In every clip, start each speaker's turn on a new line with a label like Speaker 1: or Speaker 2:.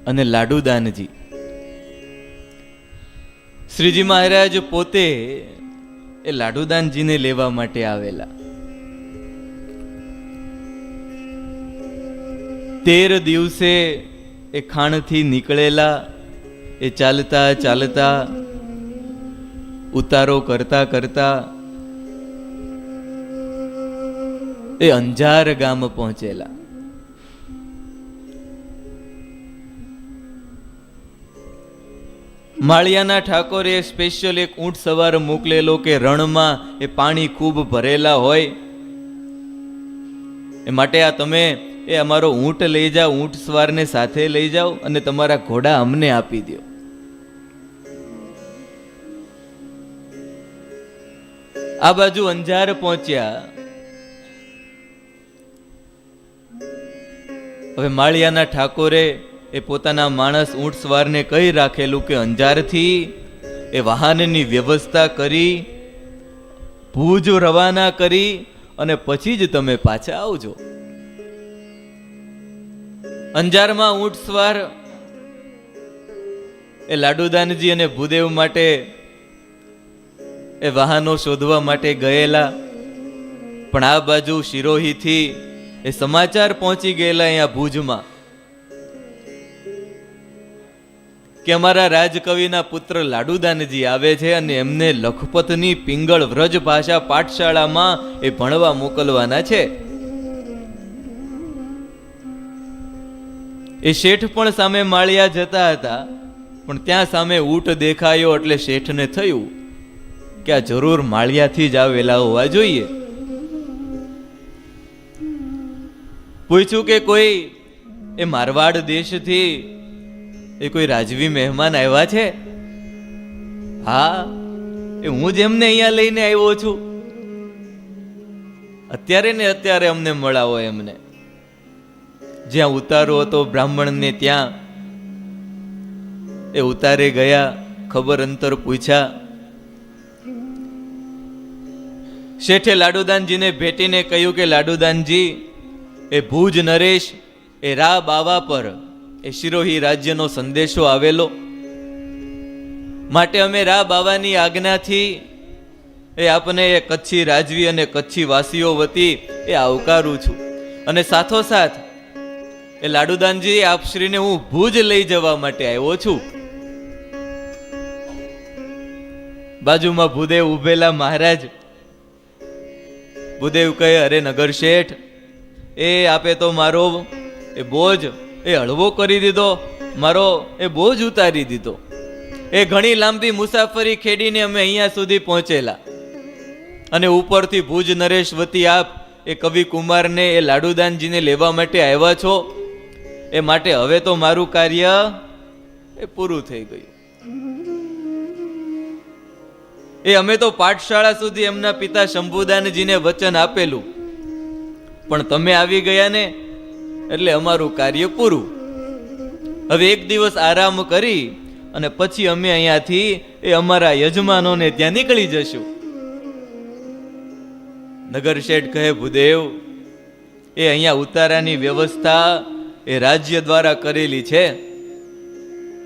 Speaker 1: અને લાડુદાનજી. શ્રીજી મહારાજ પોતે એ લાડુદાનજીને લેવા માટે આવેલા. 13 દિવસે એ ખાણથી નીકળેલા. એ ચાલતા ચાલતા ઉતારો કરતા કરતા એ અંજાર ગામ પહોંચેલા. માળિયાના ઠાકોરે સ્પેશિયલ એક ઊંટ સવાર મોકલેલો કે રણમાં એ પાણી ખૂબ ભરેલા હોય એ માટે આ તમે એ અમારો ઊંટ લઈ જાઓ, ઊંટ સવારને સાથે લઈ જાઓ અને તમારા ઘોડા અમને આપી દો. આ બાજુ અંજાર પહોંચ્યા. હવે માળિયાના ઠાકોરે એ પોતાના માણસ ઊંટ સવારને કહી રાખેલું કે અંજારથી એ વાહનની વ્યવસ્થા કરી ભુજ રવાના કરી અને પછી જ તમે પાછા આવજો. અંજારમાં ઊંટ સવાર એ લાડુદાનજી અને ભૂદેવ માટે એ વાહનો શોધવા માટે ગયેલા. પણ આ બાજુ શિરોહીથી એ સમાચાર પહોંચી ગયેલા અહીંયા ભુજમાં કે અમારા રાજકવિના પુત્ર લાડુદાનજી આવે છે અને એમને લખપતની પિંગળ વ્રજ ભાષા પાઠશાળામાં એ ભણવા મોકલવાના છે. એ શેઠ પણ સામે માળિયા જતા હતા, પણ ત્યાં સામે ઊંટ દેખાયો એટલે શેઠને થયું કે આ જરૂર માળિયાથી જ આવેલા હોવા જોઈએ. પૂછ્યું કે કોઈ એ મારવાડ દેશથી એ કોઈ રાજવી મહેમાન આવ્યા છે? હા, એ હું જ એમને અહીંયા લઈને આવ્યો છું. અત્યારે ને અત્યારે અમને મળાવો એમને. જ્યાં ઉતારો હતો બ્રાહ્મણને ત્યાં એ ઉતારે ગયા, ખબર અંતર પૂછ્યા. શેઠે લાડુદાનજીને ભેટીને કહ્યું કે લાડુદાનજી, એ ભુજ નરેશ એ રા બાવા પર એ શિરોહી રાજ્યનો સંદેશો આવેલો, માટે અમે રા બાવાની આજ્ઞાથી એ આપને એ કચ્છી રાજવી અને કચ્છી વાસીઓ વતી એ આવકારું છું. અને સાથોસાથ એ લાડુદાનજી આપશ્રીને હું ભુજ લઈ જવા માટે આવ્યો છું. બાજુમાં ભૂદેવ ઉભેલા મહારાજ. ભૂદેવ કહે, અરે નગર શેઠ, એ આપે તો મારો એ બોજ એ હળવો કરી દીધો, મારો એ બોજ ઉતારી દીધો. એ ઘણી લાંબી મુસાફરી ખેડીને અમે અહીંયા સુધી પહોંચેલા અને ઉપરથી ભુજ નરેશ વતી આપ એ કવિ કુમારને એ લાડુદાનજીને લેવા માટે આવ્યા છો. એ માટે હવે તો મારું કાર્ય એ પૂરું થઈ ગયું. એ અમે તો પાઠશાળા સુધી એમના પિતા શંભુદાનજીને વચન આપેલું, પણ તમે આવી ગયા ને એટલે અમારું કાર્ય પૂરું. હવે એક દિવસ આરામ કરી અને પછી અમે અહીંયાથી એ અમારા યજમાનોને ત્યાં નીકળી જશું. નગર શેઠ કહે, ભૂદેવ, એ અહીંયા ઉતારાની વ્યવસ્થા એ રાજ્ય દ્વારા કરેલી છે,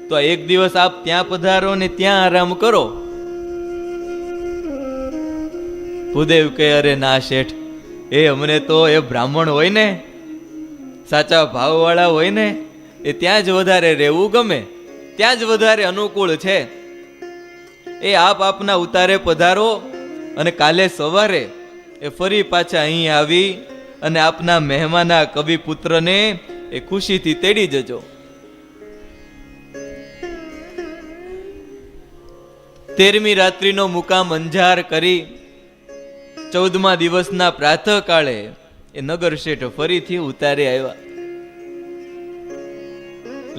Speaker 1: તો એક દિવસ આપ ત્યાં પધારો ને ત્યાં આરામ કરો. ભૂદેવ કહે, અરે ના શેઠ, એ અમને તો એ બ્રાહ્મણ હોય ને, સાચા ભાવવાળા હોય ને, એ ત્યાં જ વધારે રહેવું ગમે, ત્યાં જ વધારે અનુકૂળ છે. એ આપના ઉતારે પધારો અને કાલે સવારે એ ફરી પાછા અહીં આવી અને આપના મહેમાના કવિ પુત્રને એ ખુશીથી તેડી જજો. 13મી રાત્રિનો મુકામ અંજાર કરી 14મા દિવસના પ્રાતઃ કાળે એ નગર શેઠ ફરીથી ઉતારે આવ્યા.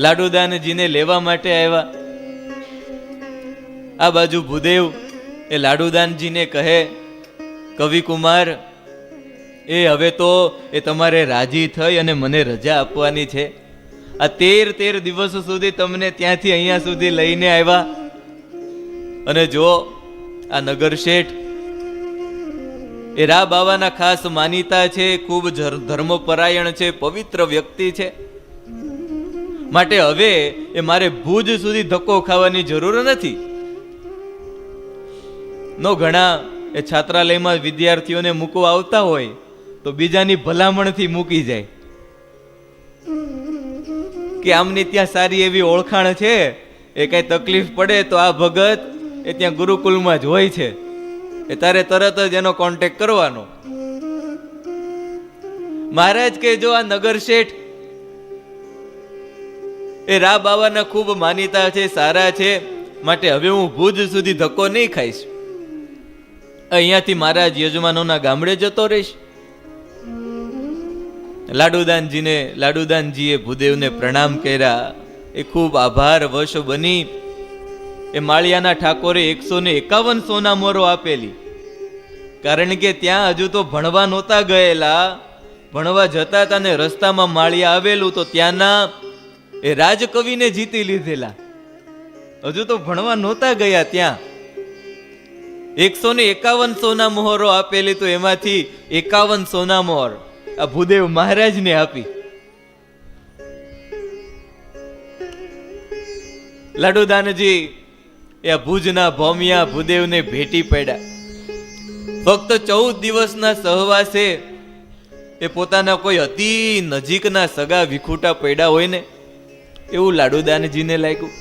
Speaker 1: લાડુદાનજીને લેવા માટે આવ્યા. આ બાજુ ભૂદેવ એ લાડુદાનજીને કહે, કવિ કુમાર, એ હવે તો એ તમારે રાજી થઈ અને મને રજા આપવાની છે. આ 13 દિવસ સુધી તમને ત્યાંથી અહીંયા સુધી લઈને આવ્યા અને જો આ નગર શેઠ એ રા બાવાના ખાસ માનીતા છે, ખૂબ ધર્મપરાયણ છે, પવિત્ર વ્યક્તિ છે, માટે હવે એ મારે ભુજ સુધી ધક્કો ખાવાની જરૂર નથી. નો ઘણા એ છાત્રાલયમાં વિદ્યાર્થીઓને મૂકવા આવતા હોય તો બીજાની ભલામણથી મૂકી જાય કે આમની ત્યાં સારી એવી ઓળખાણ છે, એ કઈ તકલીફ પડે તો આ ભગત એ ત્યાં ગુરુકુલમાં જ હોય છે, એ તારે તરત જ એનો કોન્ટેક્ટ કરવાનો. મહારાજ કે જો આ નગર શેઠ એ રા બાવાના ખૂબ માનીતા છે, સારા છે, માટે હવે હું ભુજ સુધી ધક્કો નહીં ખાઈશ, અહીંયાથી મહારાજ યજમાનોના ગામડે જતો રહીશ. લાડુદાનજીએ ભૂદેવને પ્રણામ કર્યા. એ ખૂબ આભાર વશ બની એ માળિયાના ઠાકોરે 151 સોના મોરો આપેલી. કારણ કે ત્યાં હજુ તો ભણવા નહોતા ગયેલા, ભણવા જતા હતા ને રસ્તામાં માળિયા આવેલું તો ત્યાંના એ રાજકવિને જીતી લીધેલા. હજુ તો ભણવા નહોતા ગયા ત્યાં 151 સોના મોહરો આપેલી, તો એમાંથી 51 સોના મોહર આ ભૂદેવ મહારાજને આપી. લાડુદાનજી એ ભુજના ભોમિયા ભૂદેવને ભેટી પડ્યા. ફક્ત 14 દિવસના સહવાસે એ પોતાના કોઈ અતિ નજીકના સગા વિખૂટા પડ્યા હોય ને એવું લાડુદાનજીને લાગ્યું.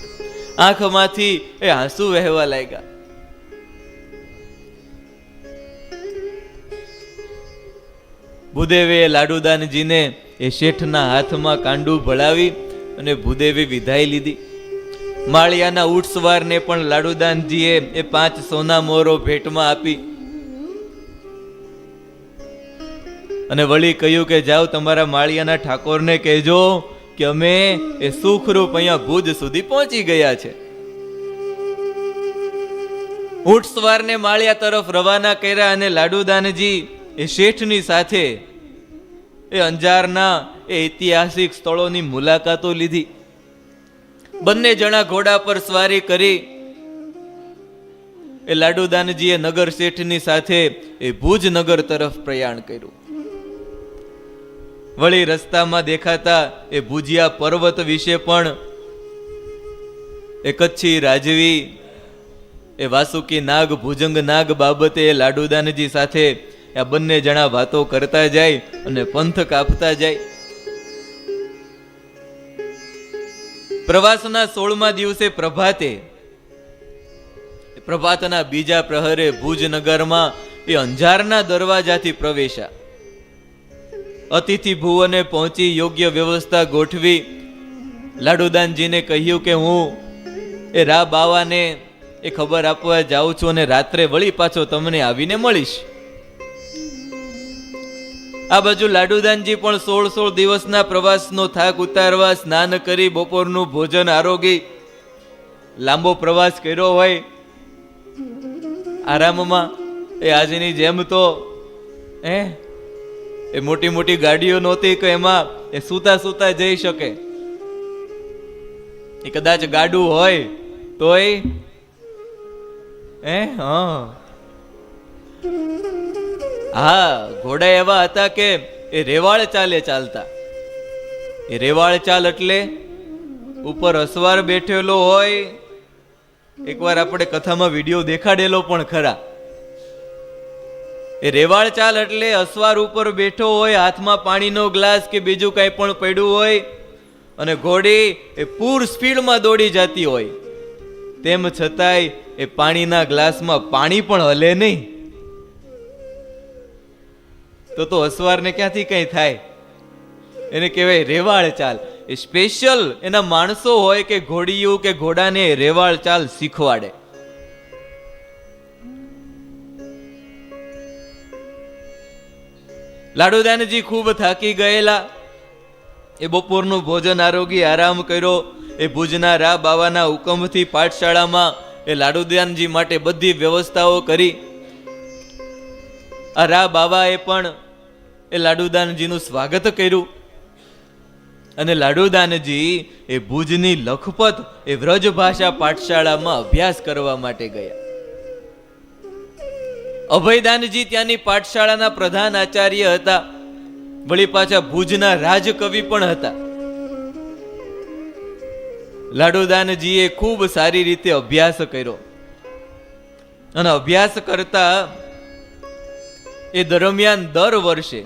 Speaker 1: આંખમાંથી એ આંસુ વહેવા લાગ્યા. ભૂદેવે લાડુદાનજીને એ શેઠના હાથમાં કાંડું ભળાવી અને ભૂદેવે વિદાય લીધી. માળિયાના ઉઠસવારને પણ લાડુદાનજીએ એ 5 સોના મોહરો ભેટમાં આપી અને વળી કહ્યું કે જાઓ તમારા માળિયાના ઠાકોરને કહેજો કે અમે એ સુખરૂપ અહીંયા ભુજ સુધી પહોંચી ગયા છે. ઉઠસવારને માળિયા તરફ રવાના કર્યા અને લાડુદાનજી એ શેઠની સાથે એ અંજારના એ ઐતિહાસિક સ્થળોની મુલાકાતો લીધી. બંને જણા ઘોડા પર સ્વારી કરી એ લાડુદાનજીએ નગર શેઠની સાથે એ ભુજ નગર તરફ પ્રયાણ કર્યું. વળી રસ્તામાં દેખાતા એ ભુજિયા પર્વત વિશે પણ એ કચ્છી રાજવી એ વાસુકી નાગ ભુજંગ નાગ બાબતે લાડુદાનજી સાથે આ બંને જણા વાતો કરતા જાય અને પંથ કાપતા જાય. પ્રવાસના 16મા દિવસે પ્રભાતના બીજા પ્રહરે ભુજ નગરમાં એ અંજારના દરવાજાથી પ્રવેશ્યા. અતિથિ ભુવને પહોંચી યોગ્ય વ્યવસ્થા ગોઠવી લાડુદાનજીને કહ્યું કે હું એ રા બાવાને એ ખબર આપવા જાઉં છું અને રાત્રે વળી પાછો તમને આવીને મળીશ. આ બાજુ લાડુદાનજી પણ 16 દિવસના પ્રવાસનો થાક ઉતારવા સ્નાન કરી બપોરનું ભોજન આરોગી લાંબો પ્રવાસ કર્યો હોય આરામમાં. એ આજની જેમ તો એ મોટી મોટી ગાડીઓ નહોતી કે એમાં એ સૂતા સૂતા જઈ શકે. એ કદાચ ગાડું હોય તોય હા ઘોડા એવા હતા કે એ રેવાળ ચાલે ચાલતા. એ રેવાળ ચાલ એટલે ઉપર અસવાર બેઠેલો હોય. એકવાર આપણે કથામાં વિડીયો દેખાડેલો પણ ખરા. એ રેવાળ ચાલ એટલે અસવાર ઉપર બેઠો હોય, હાથમાં પાણીનો ગ્લાસ કે બીજું કઈ પણ પડ્યું હોય અને ઘોડી એ પૂર સ્પીડમાં દોડી જતી હોય, તેમ છતાંય એ પાણીના ગ્લાસમાં પાણી પણ હલે નહીં. તો અસવારને ક્યાંથી કઈ થાય? એને કહેવાય રેવાળ ચાલ. એ સ્પેશિયલ એના માણસો હોય કે ઘોડીયું કે ઘોડાને રેવાળ ચાલ શીખવાડે. લાડુદાનજી ખૂબ થાકી ગયેલા. એ બપોરનું ભોજન આરોગી આરામ કર્યો. એ ભુજના રા બાવાના હુકમથી પાઠશાળામાં એ લાડુદાનજી માટે બધી વ્યવસ્થાઓ કરી. આ રા બાવાએ પણ એ લાડુદાનજીનું સ્વાગત કર્યું અને લાડુદાનજી એ ભુજની લખપત એ વ્રજ ભાષા પાઠશાળામાં અભ્યાસ કરવા માટે ગયા. અભયદાનજી ત્યાંની પાઠશાળાના પ્રધાન આચાર્ય હતા. વળી પાછા ભુજના રાજકવિ પણ હતા. લાડુદાનજીએ ખૂબ સારી રીતે અભ્યાસ કર્યો અને અભ્યાસ કરતા એ દરમિયાન દર વર્ષે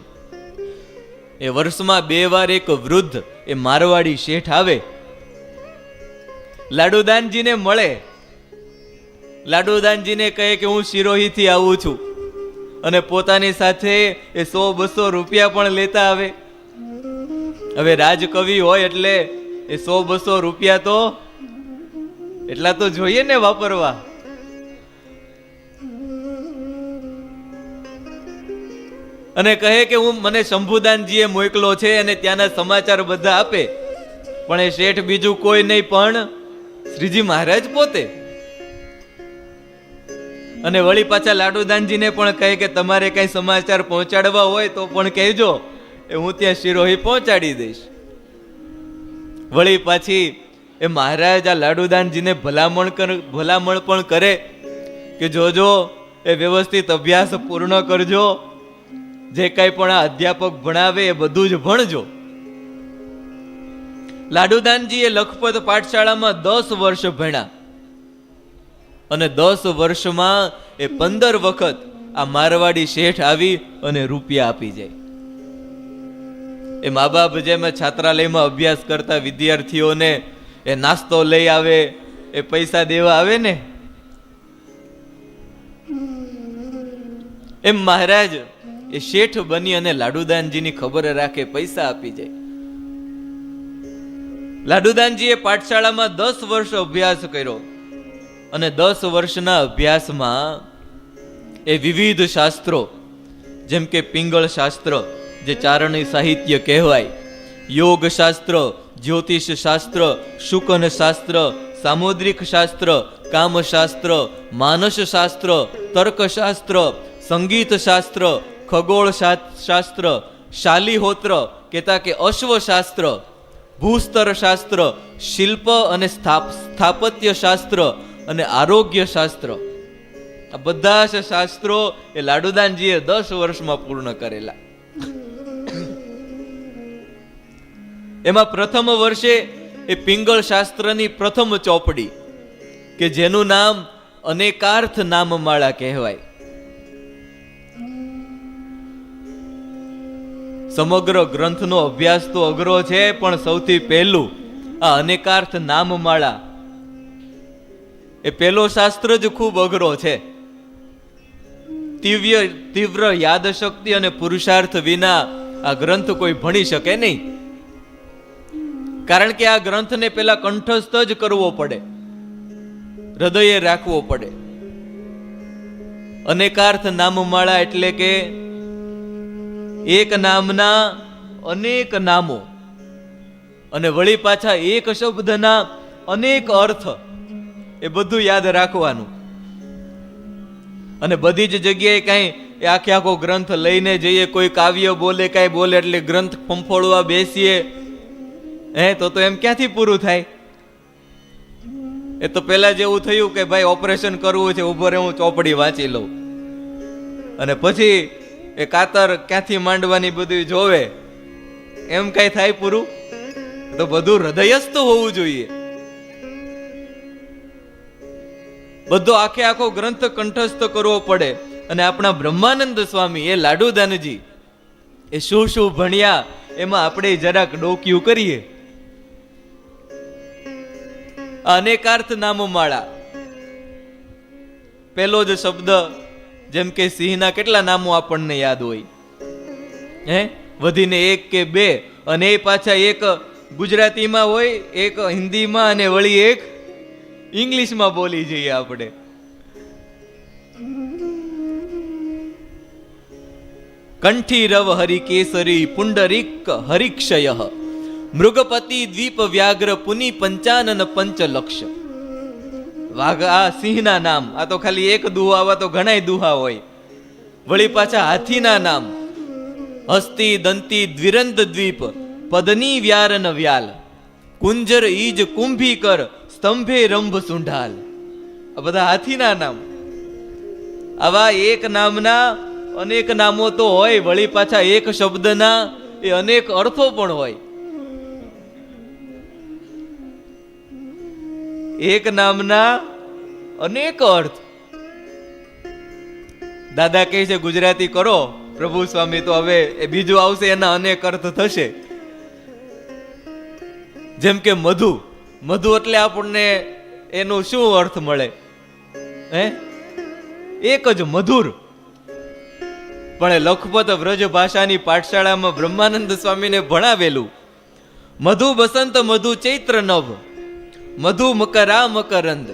Speaker 1: એ વર્ષમાં 2 વાર એક વૃદ્ધ એ મારવાડી શેઠ આવે, લાડુદાનજીને મળે, લાડુદાનજીને કહે કે હું સિરોહીથી આવું છું, અને પોતાની સાથે એ 100-200 રૂપિયા પણ લેતા આવે. હવે રાજકવિ હોય એટલે એ 100-200 રૂપિયા તો એટલા તો જોઈએ ને વાપરવા. અને કહે કે મને શંભુદાનજીએ મોકલો છે અને ત્યાંના સમાચાર બધા આપે, પણ એ શેઠ બીજું કોઈ નહીં પણ શ્રીજી મહારાજ પોતે. અને વળી પાછા લાડુદાનજીને પણ કહે કે તમારે કઈ સમાચાર પહોંચાડવા હોય તો પણ કહેજો, એ હું ત્યાં શિરોહી પહોંચાડી દઈશ. વળી પાછી એ મહારાજ આ લાડુદાનજીને ભલામણ પણ કરે કે જોજો એ વ્યવસ્થિત અભ્યાસ પૂર્ણ કરજો, જે કઈ પણ આ અધ્યાપક ભણાવે એ બધું જ ભણજો. લાડુદાનજી એ લખપત પાઠશાળામાં 10 વર્ષ ભણ્યા અને 10 વર્ષમાં એ 15 વખત આ મારવાડી શેઠ આવી અને રૂપિયા આપી જાય. એ મા બાપ જેમ છાત્રાલયમાં અભ્યાસ કરતા વિદ્યાર્થીઓને એ નાસ્તો લઈ આવે, એ પૈસા દેવા આવે ને, એમ મહારાજ એ શેઠ બની અને લાડુદાનજીની ખબર રાખે, પૈસા આપી જાય. લાડુદાનજીએ પાઠશાળામાં 10 વર્ષ અભ્યાસ કર્યો અને 10 વર્ષના અભ્યાસમાં એ વિવિધ શાસ્ત્રો જેમ કે પિંગળ શાસ્ત્ર જે ચારણી સાહિત્ય કહેવાય, યોગ શાસ્ત્ર, જ્યોતિષ શાસ્ત્ર, શુકન શાસ્ત્ર, સામુદ્રિક શાસ્ત્ર, કામ શાસ્ત્ર, માનસ શાસ્ત્ર, તર્ક શાસ્ત્ર, સંગીત શાસ્ત્ર, ખગોળ શાસ્ત્ર, શાલિહોત્ર કહેતા કે અશ્વશાસ્ત્ર, ભૂસ્તર શાસ્ત્ર, શિલ્પ અને સ્થાપત્ય શાસ્ત્ર અને આરોગ્ય શાસ્ત્ર, આ બધા જ શાસ્ત્રો એ લાડુદાનજીએ 10 વર્ષમાં પૂર્ણ કરેલા. એમાં પ્રથમ વર્ષે એ પિંગળ શાસ્ત્રની પ્રથમ ચોપડી કે જેનું નામ અનેકાર્થ નામમાળા કહેવાય. સમગ્ર ગ્રંથનો અભ્યાસ તો અઘરો છે, પણ સૌથી પહેલું આ અનેકાર્થ નામમાળા એ પહેલો શાસ્ત્ર જ ખૂબ અઘરો છે. તીવ્ર યાદશક્તિ અને પુરુષાર્થ વિના આ ગ્રંથ કોઈ ભણી શકે નહીં, કારણ કે આ ગ્રંથને પેલા કંઠસ્થ જ કરવો પડે, હૃદયે રાખવો પડે. અનેકાર્થ નામમાળા એટલે કે એક નામના અનેક નામો અને વળી પાછા એક શબ્દના અનેક અર્થ, એ બધું યાદ રાખવાનું. અને બધી જ જગ્યાએ કઈ આખે આખો ગ્રંથ લઈને જઈએ, કોઈ કાવ્ય બોલે કઈ બોલે એટલે ગ્રંથ ફંફોળવા બેસીએ, તો એમ ક્યાંથી પૂરું થાય? એ તો પેલા જેવું થયું કે ભાઈ ઓપરેશન કરવું છે, ઉભો રહે હું ચોપડી વાંચી લઉં, અને પછી એ કાતર ક્યાંથી માંડવાની બધું જોવે, એમ કઈ થાય પૂરું? તો બધું હૃદયસ્થ હોવું જોઈએ. બધો આખે આખો ગ્રંથ કંઠસ્થ કરવો પડે. અને આપણા બ્રહ્માનંદ સ્વામી એ લાડુદાનજી એ શું શું ભણ્યા એમાં આપણે જરાક ડોક્યું કરીએ. અનેકાર્થ નામમાળા, પહેલો જ શબ્દ જેમ કે સિંહના કેટલા નામો આપણને યાદ હોય, વધીને 1 કે 2, અને એ પાછા એક ગુજરાતીમાં હોય, એક હિન્દીમાં, અને વળી એક ઇંગ્લિશમાં બોલી જઈએ આપણે. કંઠી રવ હરિકેસરી પુંડરીક હરિક્ષય મૃગપતિ દ્વીપ વ્યાઘ્ર પુનિ પંચાનન પંચલક્ષ. વાઘ આ સિંહના નામ, આ તો ખાલી એક દુહા, આવા તો ઘણા દુહા હોય. વળી પાછા હાથીના નામ હસ્તી દંતી દ્વિરંદ દ્વીપ પદની વ્યારન વ્યાલ કુંજર ઈજ કુંભીકર સ્તંભે રંભ સુંઢાલ. આ બધા હાથીના નામ. આવા એક નામના અનેક નામો તો હોય, વળી પાછા એક શબ્દના એ અનેક અર્થો પણ હોય. એક નામના અનેક અર્થ. દાદા કહે છે ગુજરાતી કરો, પ્રભુ સ્વામી તો હવે એ બીજું આવશે, એના અનેક અર્થ થશે. જેમ કે મધુ, મધુ એટલે આપણને એનું શું અર્થ મળે? એક જ મધુર. પણ એ લખપત વ્રજ ભાષાની પાઠશાળામાં બ્રહ્માનંદ સ્વામીને ભણાવેલું. મધુ બસંત મધુ ચૈત્ર નભ, મધુ મકરા મકરંદ,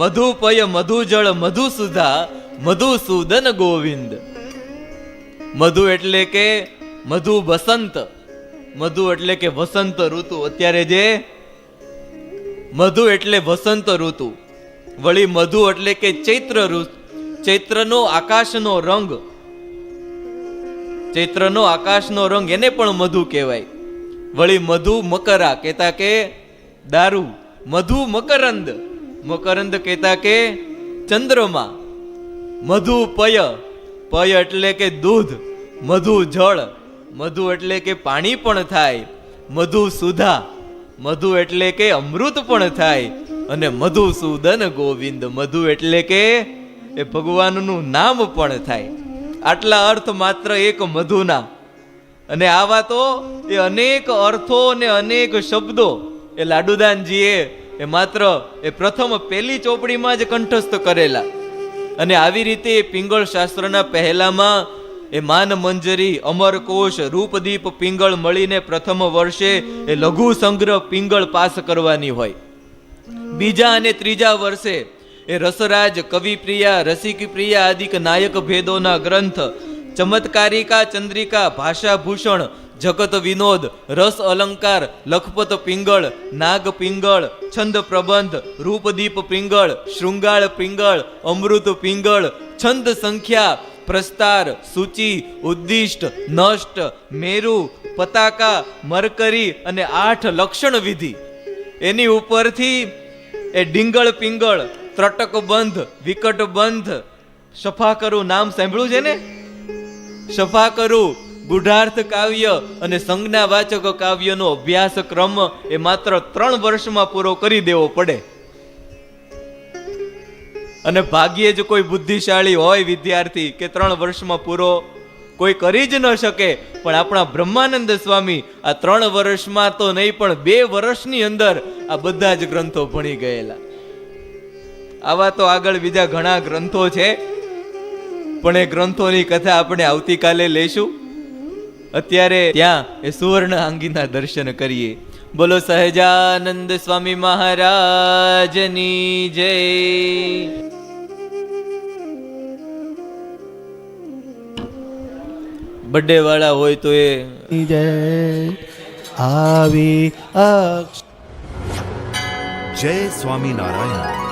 Speaker 1: મધુ પય મધુ જળ મધુ સુધા, મધુસૂદન ગોવિંદ. મધુ એટલે કે મધુ બસંત, મધુ એટલે કે વસંત ઋતુ. અત્યારે જે મધુ એટલે વસંત ઋતુ. વળી મધુ એટલે કે ચૈત્ર ઋતુ, ચૈત્રનો આકાશનો રંગ, ચૈત્રનો આકાશનો રંગ એને પણ મધુ કહેવાય. વળી મધુ મકરા કહેતા કે દારૂ, મધુ મકરંદ, મકરંદ કહેતા કે ચંદ્રમા. મધુ પય, પય એટલે કે દૂધ, મધુ જળ, મધુ એટલે કે પાણી પણ થાય, મધુ સુધા, મધુ એટલે કે અમૃત પણ થાય, અને મધુસૂદન ગોવિંદ, મધુ એટલે કે એ ભગવાનનું નામ પણ થાય. આટલા અર્થ માત્ર એક મધુના. અને આવા તો એ અનેક અર્થો ને અનેક શબ્દો એ લાડુદાનજીએ એ માત્ર એ પ્રથમ પહેલી ચોપડીમાં જ કંઠસ્થ કરેલા. અને આવી રીતે પિંગળ શાસ્ત્રના પહેલામાં એ માન મંજરી, અમરકોશ, રૂપદીપ પિંગળ મળીને પ્રથમ વર્ષે એ લઘુ સંગ્રહ પિંગળ પાસ કરવાની હોય. બીજા અને ત્રીજા વર્ષે એ રસરાજ, કવિપ્રિયા, રસિકપ્રિયા આદિક નાયક ભેદોના ગ્રંથ, ચમત્કારિકા, ચંદ્રિકા, ભાષાભૂષણ, જગત વિનોદ, રસ અલંકાર, લખપત પિંગળ, નાગ પિંગળ, છંદ પ્રબંધ, રૂપદીપ પિંગળ, શૃંગાળ પિંગળ, અમૃત પિંગળ, છંદ સંખ્યા, પ્રસ્તાર, સૂચિ, ઉદ્દિષ્ટ, નષ્ટ, મેરુ, પતાકા, મરકરી અને 8 લક્ષણ વિધિ. એની ઉપરથી એ ડિંગળ પિંગળ, ત્રટક બંધ, વિકટ બંધ, સફાકરું નામ સાંભળ્યું છે ને? સફાકરું, ગુઢાર્થ કાવ્ય અને સંજ્ઞાવાચક કાવ્યનો અભ્યાસક્રમ એ માત્ર 3 વર્ષમાં પૂરો કરી દેવો પડે. અને ભાગ્યે જ કોઈ બુદ્ધિશાળી હોય વિદ્યાર્થી કે 3 વર્ષમાં પૂરો કોઈ કરી જ ન શકે. પણ આપણા બ્રહ્માનંદ સ્વામી આ 3 વર્ષમાં તો નહીં પણ 2 વર્ષની અંદર આ બધા જ ગ્રંથો ભણી ગયેલા. આવા તો આગળ બીજા ઘણા ગ્રંથો છે, પણ એ ગ્રંથોની કથા આપણે આવતીકાલે લઈશું. અત્યારે ત્યાં એ સુવર્ણ આંગીના દર્શન કરીએ. બોલો સહજાનંદ સ્વામી મહારાજની જય. બર્થડે વાળા હોય તો એ
Speaker 2: જય આવી
Speaker 3: જય સ્વામિનારાયણ.